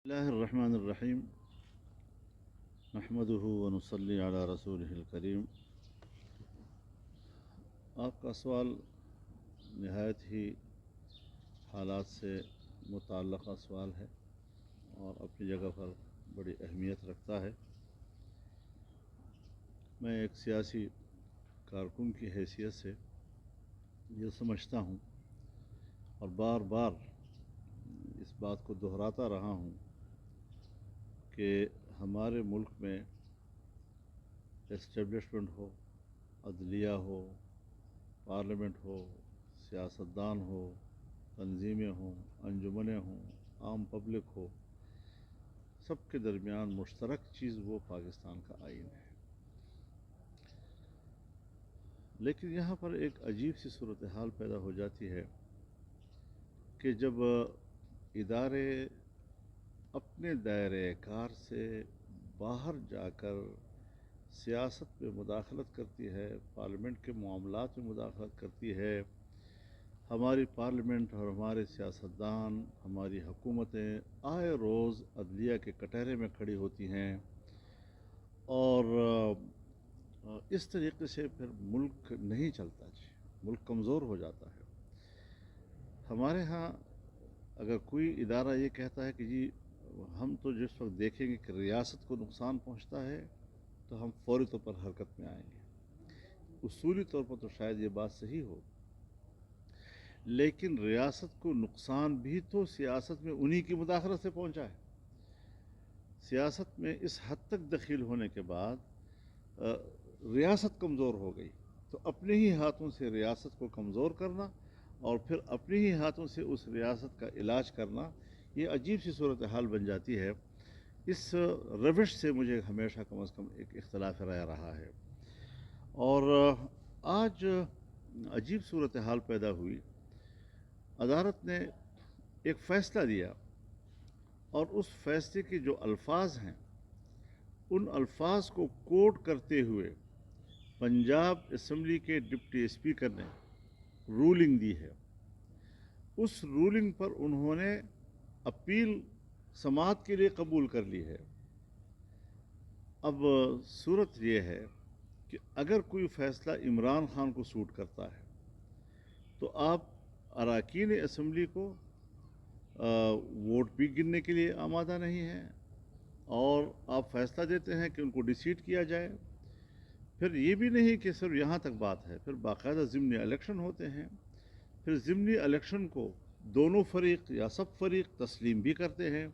اللہ الرحمن الرحیم نحمدہ ونصلی علی رسولہ الکریم۔ آپ کا سوال نہایت ہی حالات سے متعلقہ سوال ہے اور اپنی جگہ پر بڑی اہمیت رکھتا ہے۔ میں ایک سیاسی کارکن کی حیثیت سے یہ سمجھتا ہوں اور بار بار اس بات کو دہراتا رہا ہوں کہ ہمارے ملک میں اسٹیبلشمنٹ ہو، عدلیہ ہو، پارلیمنٹ ہو، سیاستدان ہو، تنظیمیں ہوں، انجمنیں ہوں، عام پبلک ہو، سب کے درمیان مشترک چیز وہ پاکستان کا آئین ہے۔ لیکن یہاں پر ایک عجیب سی صورتحال پیدا ہو جاتی ہے کہ جب ادارے اپنے دائرۂ کار سے باہر جا کر سیاست میں مداخلت کرتی ہے، پارلیمنٹ کے معاملات میں مداخلت کرتی ہے، ہماری پارلیمنٹ اور ہمارے سیاستدان، ہماری حکومتیں آئے روز عدلیہ کے کٹہرے میں کھڑی ہوتی ہیں اور اس طریقے سے پھر ملک نہیں چلتا جی، ملک کمزور ہو جاتا ہے۔ ہمارے ہاں اگر کوئی ادارہ یہ کہتا ہے کہ جی ہم تو جس وقت دیکھیں گے کہ ریاست کو نقصان پہنچتا ہے تو ہم فوری طور پر حرکت میں آئیں گے، اصولی طور پر تو شاید یہ بات صحیح ہو، لیکن ریاست کو نقصان بھی تو سیاست میں انہی کی مداخلت سے پہنچا ہے۔ سیاست میں اس حد تک دخیل ہونے کے بعد ریاست کمزور ہو گئی تو اپنے ہی ہاتھوں سے ریاست کو کمزور کرنا اور پھر اپنے ہی ہاتھوں سے اس ریاست کا علاج کرنا، یہ عجیب سی صورتحال بن جاتی ہے۔ اس روش سے مجھے ہمیشہ کم از کم ایک اختلاف رائے رہا ہے اور آج عجیب صورتحال پیدا ہوئی۔ عدالت نے ایک فیصلہ دیا اور اس فیصلے کے جو الفاظ ہیں ان الفاظ کو کوٹ کرتے ہوئے پنجاب اسمبلی کے ڈپٹی اسپیکر نے رولنگ دی ہے۔ اس رولنگ پر انہوں نے اپیل سماعت کے لیے قبول کر لی ہے۔ اب صورت یہ ہے کہ اگر کوئی فیصلہ عمران خان کو سوٹ کرتا ہے تو آپ اراکین اسمبلی کو ووٹ بھی گننے کے لیے آمادہ نہیں ہیں اور آپ فیصلہ دیتے ہیں کہ ان کو ڈیسیٹ کیا جائے۔ پھر یہ بھی نہیں کہ صرف یہاں تک بات ہے، پھر باقاعدہ ضمنی الیکشن ہوتے ہیں، پھر ضمنی الیکشن کو دونوں فریق یا سب فریق تسلیم بھی کرتے ہیں۔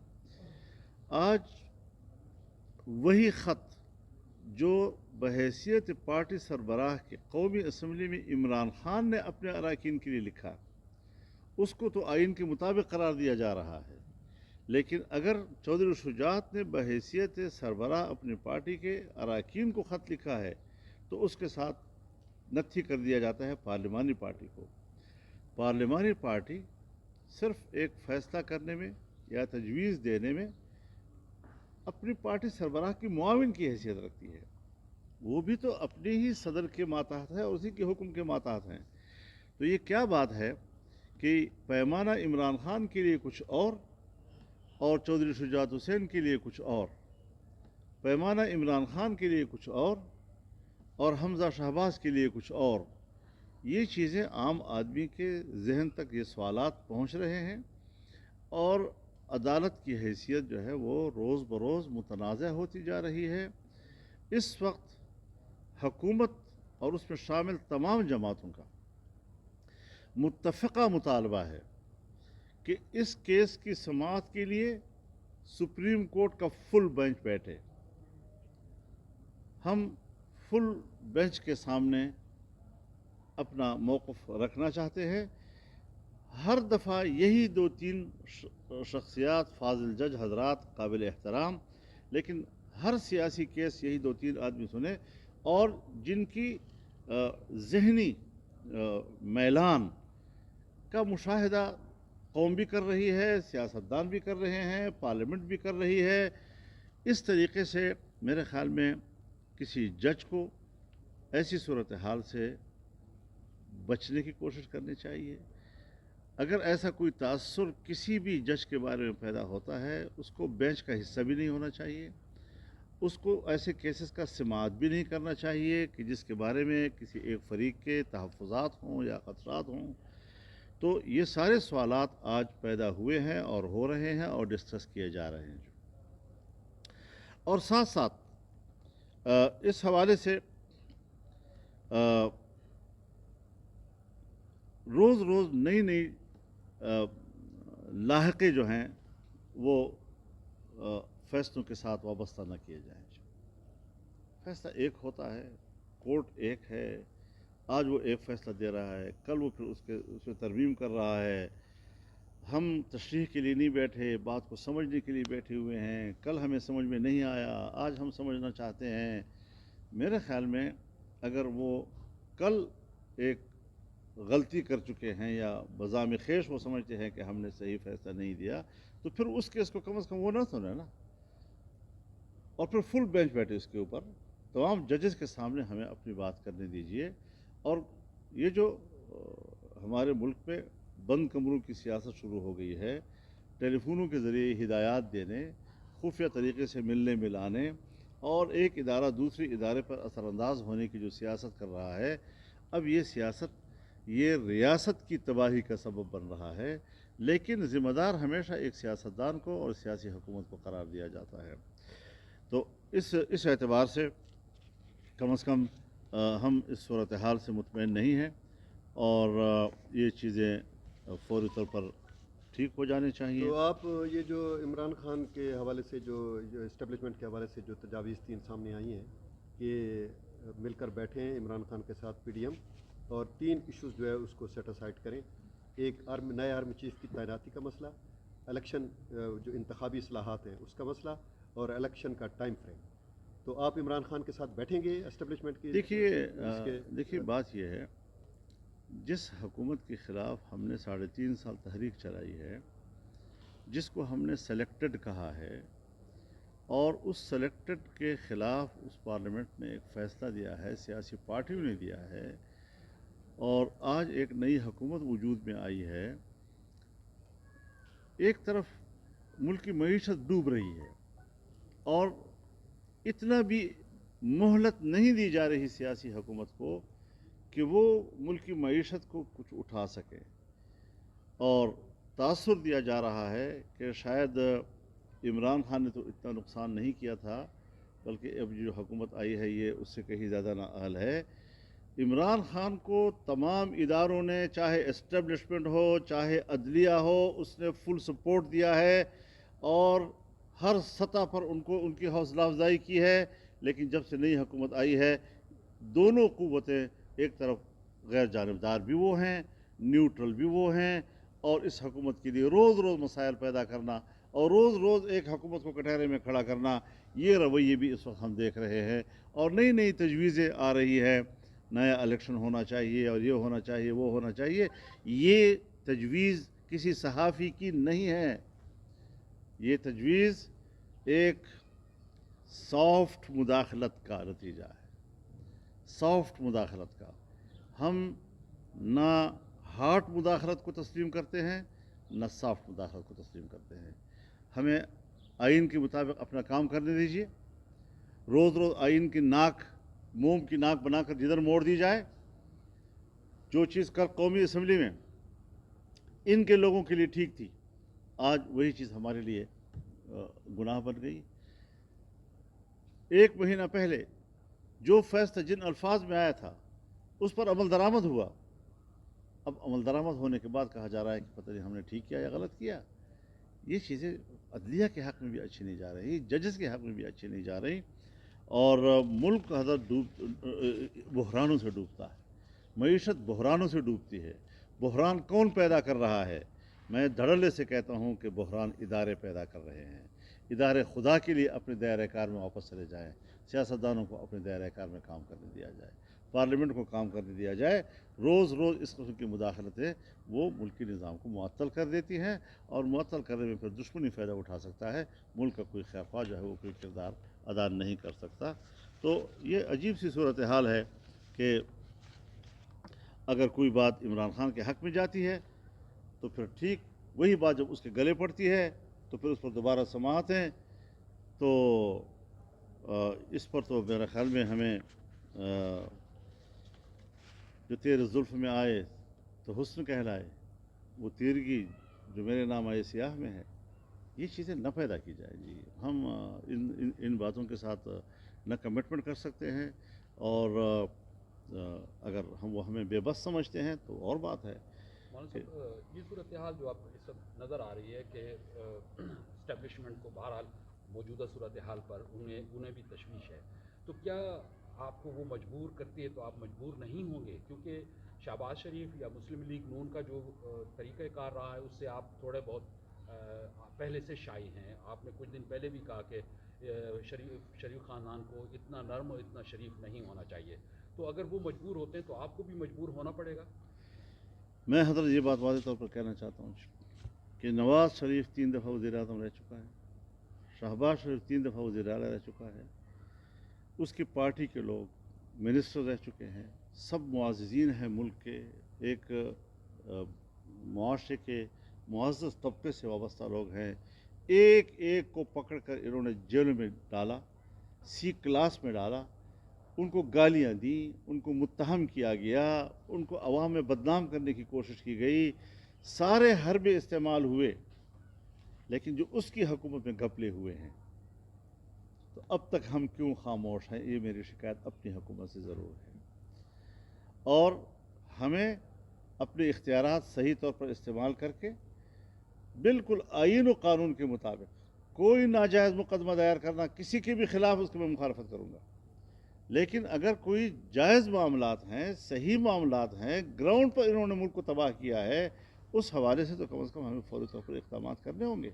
آج وہی خط جو بحیثیت پارٹی سربراہ کے قومی اسمبلی میں عمران خان نے اپنے اراکین کے لیے لکھا، اس کو تو آئین کے مطابق قرار دیا جا رہا ہے، لیکن اگر چودھری شجاعت نے بحیثیت سربراہ اپنی پارٹی کے اراکین کو خط لکھا ہے تو اس کے ساتھ نتھی کر دیا جاتا ہے پارلیمانی پارٹی کو۔ پارلیمانی پارٹی صرف ایک فیصلہ کرنے میں یا تجویز دینے میں اپنی پارٹی سربراہ کی معاون کی حیثیت رکھتی ہے، وہ بھی تو اپنے ہی صدر کے ماتحت ہے اور اسی کے حکم کے ماتحت ہیں۔ تو یہ کیا بات ہے کہ پیمانہ عمران خان کے لیے کچھ اور چودھری شجاعت حسین کے لیے کچھ اور، پیمانہ عمران خان کے لیے کچھ اور حمزہ شہباز کے لیے کچھ اور۔ یہ چیزیں عام آدمی کے ذہن تک یہ سوالات پہنچ رہے ہیں اور عدالت کی حیثیت جو ہے وہ روز بروز متنازع ہوتی جا رہی ہے۔ اس وقت حکومت اور اس میں شامل تمام جماعتوں کا متفقہ مطالبہ ہے کہ اس کیس کی سماعت کے لیے سپریم کورٹ کا فل بینچ بیٹھے۔ ہم فل بینچ کے سامنے اپنا موقف رکھنا چاہتے ہیں۔ ہر دفعہ یہی دو تین شخصیات، فاضل جج حضرات قابل احترام، لیکن ہر سیاسی کیس یہی دو تین آدمی سنے اور جن کی ذہنی میلان کا مشاہدہ قوم بھی کر رہی ہے، سیاستدان بھی کر رہے ہیں، پارلیمنٹ بھی کر رہی ہے۔ اس طریقے سے میرے خیال میں کسی جج کو ایسی صورتحال سے بچنے کی کوشش کرنی چاہیے۔ اگر ایسا کوئی تاثر کسی بھی جج کے بارے میں پیدا ہوتا ہے اس کو بینچ کا حصہ بھی نہیں ہونا چاہیے، اس کو ایسے کیسز کا سماعت بھی نہیں کرنا چاہیے کہ جس کے بارے میں کسی ایک فریق کے تحفظات ہوں یا خدشات ہوں۔ تو یہ سارے سوالات آج پیدا ہوئے ہیں اور ہو رہے ہیں اور ڈسکس کیے جا رہے ہیں۔ اور ساتھ ساتھ اس حوالے سے روز روز نئی نئی لاحقے جو ہیں وہ فیصلوں کے ساتھ وابستہ نہ کیے جائیں۔ فیصلہ ایک ہوتا ہے، کورٹ ایک ہے، آج وہ ایک فیصلہ دے رہا ہے، کل وہ پھر اس میں ترمیم کر رہا ہے۔ ہم تشریح کے لیے نہیں بیٹھے، بات کو سمجھنے کے لیے بیٹھے ہوئے ہیں، کل ہمیں سمجھ میں نہیں آیا، آج ہم سمجھنا چاہتے ہیں۔ میرے خیال میں اگر وہ کل ایک غلطی کر چکے ہیں یا بزام خیش وہ سمجھتے ہیں کہ ہم نے صحیح فیصلہ نہیں دیا، تو پھر اس کیس کو کم از کم وہ نہ سنیں نا، اور پھر فل بینچ بیٹھے اس کے اوپر تمام ججز کے سامنے ہمیں اپنی بات کرنے دیجئے۔ اور یہ جو ہمارے ملک میں بند کمروں کی سیاست شروع ہو گئی ہے، ٹیلی فونوں کے ذریعے ہدایات دینے، خفیہ طریقے سے ملنے ملانے اور ایک ادارہ دوسری ادارے پر اثر انداز ہونے کی جو سیاست کر رہا ہے، اب یہ سیاست یہ ریاست کی تباہی کا سبب بن رہا ہے۔ لیکن ذمہ دار ہمیشہ ایک سیاستدان کو اور سیاسی حکومت کو قرار دیا جاتا ہے۔ تو اس اعتبار سے کم از کم ہم اس صورتحال سے مطمئن نہیں ہیں اور یہ چیزیں فوری طور پر ٹھیک ہو جانے چاہیے۔ تو آپ یہ جو عمران خان کے حوالے سے جو اسٹیبلشمنٹ کے حوالے سے جو تجاویز 3 سامنے آئی ہیں کہ مل کر بیٹھیں عمران خان کے ساتھ پی ڈی ایم اور 3 ایشوز جو ہے اس کو سیٹ اسائڈ کریں، ایک نئے آرمی چیف کی تعیناتی کا مسئلہ، الیکشن جو انتخابی اصلاحات ہیں اس کا مسئلہ اور الیکشن کا ٹائم فریم، تو آپ عمران خان کے ساتھ بیٹھیں گے اسٹیبلشمنٹ کی؟ دیکھیے بات یہ ہے، جس حکومت کے خلاف ہم نے 3.5 سال تحریک چلائی ہے، جس کو ہم نے سلیکٹڈ کہا ہے، اور اس سلیکٹڈ کے خلاف اس پارلیمنٹ نے ایک فیصلہ دیا ہے، سیاسی پارٹیوں نے دیا ہے، اور آج ایک نئی حکومت وجود میں آئی ہے، ایک طرف ملک کی معیشت ڈوب رہی ہے اور اتنا بھی مہلت نہیں دی جا رہی سیاسی حکومت کو کہ وہ ملک کی معیشت کو کچھ اٹھا سکے، اور تاثر دیا جا رہا ہے کہ شاید عمران خان نے تو اتنا نقصان نہیں کیا تھا، بلکہ اب جو حکومت آئی ہے یہ اس سے کہیں زیادہ نااہل ہے۔ عمران خان کو تمام اداروں نے، چاہے اسٹیبلشمنٹ ہو چاہے عدلیہ ہو، اس نے فل سپورٹ دیا ہے اور ہر سطح پر ان کی حوصلہ افزائی کی ہے۔ لیکن جب سے نئی حکومت آئی ہے، دونوں قوتیں، ایک طرف غیر جانبدار بھی وہ ہیں، نیوٹرل بھی وہ ہیں، اور اس حکومت کے لیے روز روز مسائل پیدا کرنا اور روز روز ایک حکومت کو کٹہرے میں کھڑا کرنا، یہ رویے بھی اس وقت ہم دیکھ رہے ہیں۔ اور نئی نئی تجویزیں آ رہی ہے، نیا الیکشن ہونا چاہیے اور یہ ہونا چاہیے وہ ہونا چاہیے۔ یہ تجویز کسی صحافی کی نہیں ہے، یہ تجویز ایک سافٹ مداخلت کا نتیجہ ہے، سافٹ مداخلت کا۔ ہم نہ ہارڈ مداخلت کو تسلیم کرتے ہیں نہ سافٹ مداخلت کو تسلیم کرتے ہیں۔ ہمیں آئین کے مطابق اپنا کام کرنے دیجیے، روز روز آئین کی ناک، موم کی ناک بنا کر جدھر موڑ دی جائے، جو چیز کل قومی اسمبلی میں ان کے لوگوں کے لیے ٹھیک تھی، آج وہی چیز ہمارے لیے گناہ بن گئی۔ 1 مہینہ پہلے جو فیصلہ جن الفاظ میں آیا تھا اس پر عمل درآمد ہوا، اب عمل درآمد ہونے کے بعد کہا جا رہا ہے کہ پتہ نہیں ہم نے ٹھیک کیا یا غلط کیا۔ یہ چیزیں عدلیہ کے حق میں بھی اچھی نہیں جا رہی، ججز کے حق میں بھی اچھی نہیں جا رہی، اور ملک حضرت بحرانوں سے ڈوبتا ہے، معیشت بحرانوں سے ڈوبتی ہے۔ بحران کون پیدا کر رہا ہے؟ میں دھڑلے سے کہتا ہوں کہ بحران ادارے پیدا کر رہے ہیں۔ ادارے خدا کے لیے اپنے دائرہ کار میں واپس چلے جائیں، سیاستدانوں کو اپنے دائرہ کار میں کام کرنے دیا جائے، پارلیمنٹ کو کام کرنے دیا جائے۔ روز روز اس قسم کی مداخلتیں وہ ملکی نظام کو معطل کر دیتی ہیں، اور معطل کرنے میں پھر دشمنی فائدہ اٹھا سکتا ہے، ملک کا کوئی خیر خواہ جو ہے وہ کوئی کردار ادا نہیں کر سکتا۔ تو یہ عجیب سی صورتحال ہے کہ اگر کوئی بات عمران خان کے حق میں جاتی ہے تو پھر ٹھیک وہی بات جب اس کے گلے پڑتی ہے تو پھر اس پر دوبارہ سماعتیں. تو اس پر تو میرے خیال میں ہمیں جو تیرے زلف میں آئے تو حسن کہلائے، وہ تیرگی جو میرے نام آئے سیاہ میں ہے، یہ چیزیں نہ پیدا کی جائے جی. ہم ان باتوں کے ساتھ نہ کمٹمنٹ کر سکتے ہیں، اور اگر وہ ہمیں بے بس سمجھتے ہیں تو اور بات ہے. مولانا صاحب، یہ صورتحال جو آپ کو اس وقت نظر آ رہی ہے کہ اسٹیبلشمنٹ کو بہرحال موجودہ صورتحال پر انہیں بھی تشویش ہے، تو کیا آپ کو وہ مجبور کرتی ہے؟ تو آپ مجبور نہیں ہوں گے، کیونکہ شہباز شریف یا مسلم لیگ نون کا جو طریقہ کار رہا ہے اس سے آپ تھوڑے بہت پہلے سے شائع ہیں. آپ نے کچھ دن پہلے بھی کہا کہ شریف خاندان کو اتنا نرم اور اتنا شریف نہیں ہونا چاہیے. تو اگر وہ مجبور ہوتے ہیں تو آپ کو بھی مجبور ہونا پڑے گا. میں حضرت یہ بات واضح طور پر کہنا چاہتا ہوں کہ نواز شریف 3 دفعہ وزیر اعظم رہ چکا ہے، شہباز شریف 3 دفعہ وزیر اعلیٰ رہ چکا ہے، اس کی پارٹی کے لوگ منسٹر رہ چکے ہیں، سب معززین ہیں ملک کے، ایک معاشرے کے معزز طبقے سے وابستہ لوگ ہیں. ایک ایک کو پکڑ کر انہوں نے جیلوں میں ڈالا، سی کلاس میں ڈالا، ان کو گالیاں دیں، ان کو متہم کیا گیا، ان کو عوام میں بدنام کرنے کی کوشش کی گئی، سارے حربے استعمال ہوئے، لیکن جو اس کی حکومت میں گھپلے ہوئے ہیں. تو اب تک ہم کیوں خاموش ہیں؟ یہ میری شکایت اپنی حکومت سے ضرور ہے. اور ہمیں اپنے اختیارات صحیح طور پر استعمال کر کے بالکل آئین و قانون کے مطابق کوئی ناجائز مقدمہ دائر کرنا، کسی کے بھی خلاف اس کی میں مخالفت کروں گا. لیکن اگر کوئی جائز معاملات ہیں، صحیح معاملات ہیں، گراؤنڈ پر انہوں نے ملک کو تباہ کیا ہے، اس حوالے سے تو کم از کم ہمیں فوری طور پر اقدامات کرنے ہوں گے،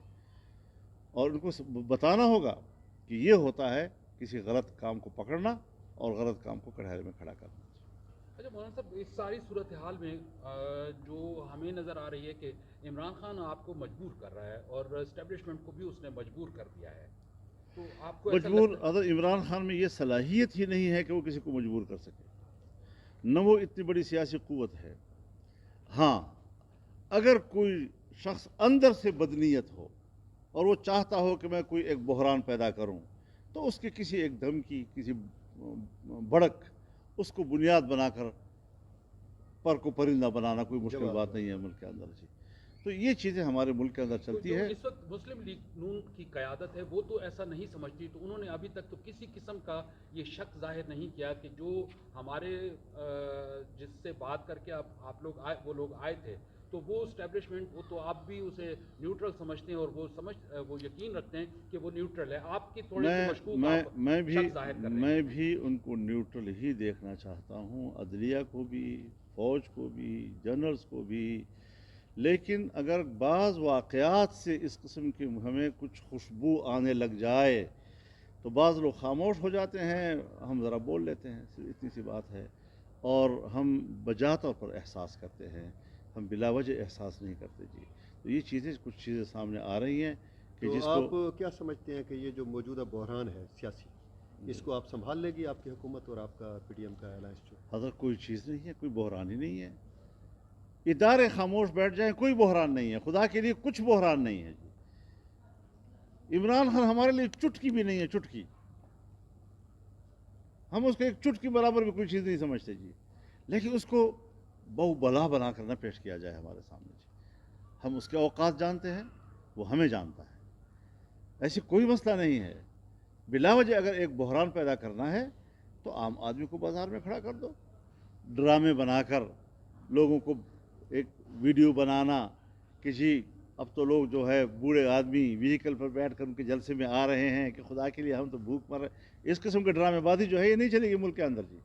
اور ان کو بتانا ہوگا کہ یہ ہوتا ہے کسی غلط کام کو پکڑنا اور غلط کام کو کڑھائی میں کھڑا کرنا. اچھا مولانا صاحب، اس ساری صورتحال میں جو ہمیں نظر آ رہی ہے کہ عمران خان آپ کو مجبور کر رہا ہے اور اسٹیبلشمنٹ کو بھی اس نے مجبور کر دیا ہے، تو آپ کو ایسا مجبور لگتا ہے؟ اگر عمران خان میں یہ صلاحیت ہی نہیں ہے کہ وہ کسی کو مجبور کر سکے، نہ وہ اتنی بڑی سیاسی قوت ہے. ہاں، اگر کوئی شخص اندر سے بدنیت ہو اور وہ چاہتا ہو کہ میں کوئی ایک بحران پیدا کروں، تو اس کے کسی ایک دھمکی، کسی بھڑک، اس کو بنیاد بنا کر پر کو پرندہ بنانا کوئی مشکل بات نہیں ہے ملک کے اندر جی. تو یہ چیزیں ہمارے ملک کے اندر تو چلتی جو ہے. اس وقت مسلم لیگ نون کی قیادت ہے وہ تو ایسا نہیں سمجھتی، تو انہوں نے ابھی تک تو کسی قسم کا یہ شک ظاہر نہیں کیا کہ جو ہمارے جس سے بات کر کے آپ لوگ آئے، وہ لوگ آئے تھے، تو وہ اسٹیبلشمنٹ، وہ تو آپ بھی اسے نیوٹرل سمجھتے ہیں، اور وہ یقین رکھتے ہیں کہ وہ نیوٹرل ہے. آپ کی تھوڑی سی مشکوک آپ شک ظاہر کر رہے ہیں. میں بھی ان کو نیوٹرل ہی دیکھنا چاہتا ہوں، عدلیہ کو بھی، فوج کو بھی، جنرلز کو بھی. لیکن اگر بعض واقعات سے اس قسم کی ہمیں کچھ خوشبو آنے لگ جائے تو بعض لوگ خاموش ہو جاتے ہیں، ہم ذرا بول لیتے ہیں، صرف اتنی سی بات ہے. اور ہم بجا طور پر احساس کرتے ہیں، ہم بلا وجہ احساس نہیں کرتے جی. تو یہ کچھ چیزیں سامنے آ رہی ہیں کہ تو جس آپ کو کیا سمجھتے ہیں کہ یہ جو موجودہ بحران ہے سیاسی، اس کو آپ سنبھال لے گی آپ کی حکومت اور آپ کا پی ڈی ایم کا الائنس جو؟ حضرت کوئی چیز نہیں ہے، کوئی بحران ہی نہیں ہے. ادارے خاموش بیٹھ جائیں، کوئی بحران نہیں ہے. خدا کے لیے کچھ بحران نہیں ہے جی. عمران خان ہمارے لیے چٹکی بھی نہیں ہے، چٹکی. ہم اس کو ایک چٹکی برابر بھی کوئی چیز نہیں سمجھتے جی. لیکن اس کو بہو بلا بنا کر نہ پیش کیا جائے ہمارے سامنے جی. ہم اس کے اوقات جانتے ہیں، وہ ہمیں جانتا ہے. ایسی کوئی مسئلہ نہیں ہے. بلا وجہ اگر ایک بحران پیدا کرنا ہے تو عام آدمی کو بازار میں کھڑا کر دو، ڈرامے بنا کر لوگوں کو ایک ویڈیو بنانا کہ جی اب تو لوگ جو ہے بوڑھے آدمی وہیکل پر بیٹھ کر ان کے جلسے میں آ رہے ہیں کہ خدا کے لیے ہم تو بھوک مر رہے ہیں. اس قسم کے ڈرامے بازی جو ہے یہ نہیں چلے گی ملک کے اندر جی.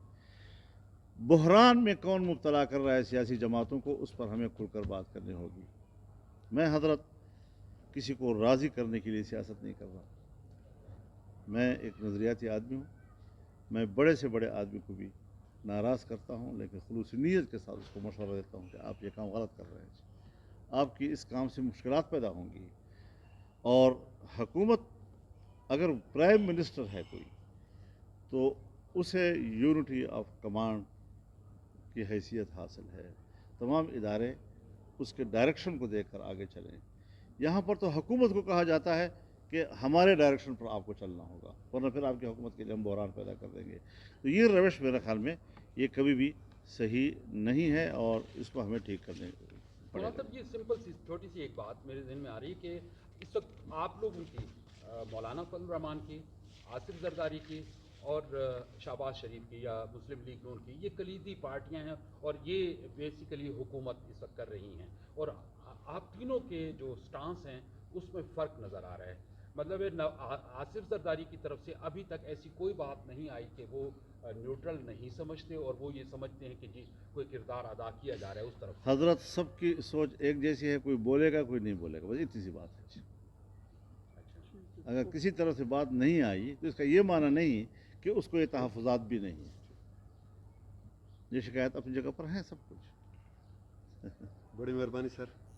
بحران میں کون مبتلا کر رہا ہے سیاسی جماعتوں کو، اس پر ہمیں کھل کر بات کرنی ہوگی. میں حضرت کسی کو راضی کرنے کے لیے سیاست نہیں کر رہا. میں ایک نظریاتی آدمی ہوں. میں بڑے سے بڑے آدمی کو بھی ناراض کرتا ہوں، لیکن خلوص نیت کے ساتھ اس کو مشورہ دیتا ہوں کہ آپ یہ کام غلط کر رہے ہیں. آپ کی اس کام سے مشکلات پیدا ہوں گی، اور حکومت اگر پرائم منسٹر ہے کوئی تو اسے یونٹی آف کمانڈ کی حیثیت حاصل ہے. تمام ادارے اس کے ڈائریکشن کو دیکھ کر آگے چلیں. یہاں پر تو حکومت کو کہا جاتا ہے کہ ہمارے ڈائریکشن پر آپ کو چلنا ہوگا ورنہ پھر آپ کی حکومت کے لیے ہم بحران پیدا کر دیں گے. تو یہ روش میرے خیال میں یہ کبھی بھی صحیح نہیں ہے اور اس کو ہمیں ٹھیک کرنے پڑے گا. صاحب یہ سمپل سی چھوٹی سی ایک بات میرے ذہن میں آ رہی ہے کہ اس وقت آپ لوگوں کی مولانا فضل الرحمان کی، آصف زرداری کی اور شہباز شریف کی یا مسلم لیگ نون کی یہ کلیدی پارٹیاں ہیں اور یہ بیسیکلی حکومت اس وقت کر رہی ہیں اور آپ تینوں کے جو سٹانس ہیں اس میں فرق نظر آ رہا ہے. مطلب آصف زرداری کی طرف سے ابھی تک ایسی کوئی بات نہیں آئی کہ وہ نیوٹرل نہیں سمجھتے اور وہ یہ سمجھتے ہیں کہ جی کوئی کردار ادا کیا جا رہا ہے اس طرف. حضرت سب کی سوچ ایک جیسی ہے، کوئی بولے گا کوئی نہیں بولے گا، بس اتنی سی بات ہے. اگر کسی طرف سے بات نہیں آئی تو اس کا یہ معنی نہیں کہ اس کو یہ تحفظات بھی نہیں ہیں. یہ شکایت اپنی جگہ پر ہیں سب کچھ. بڑی مہربانی سر.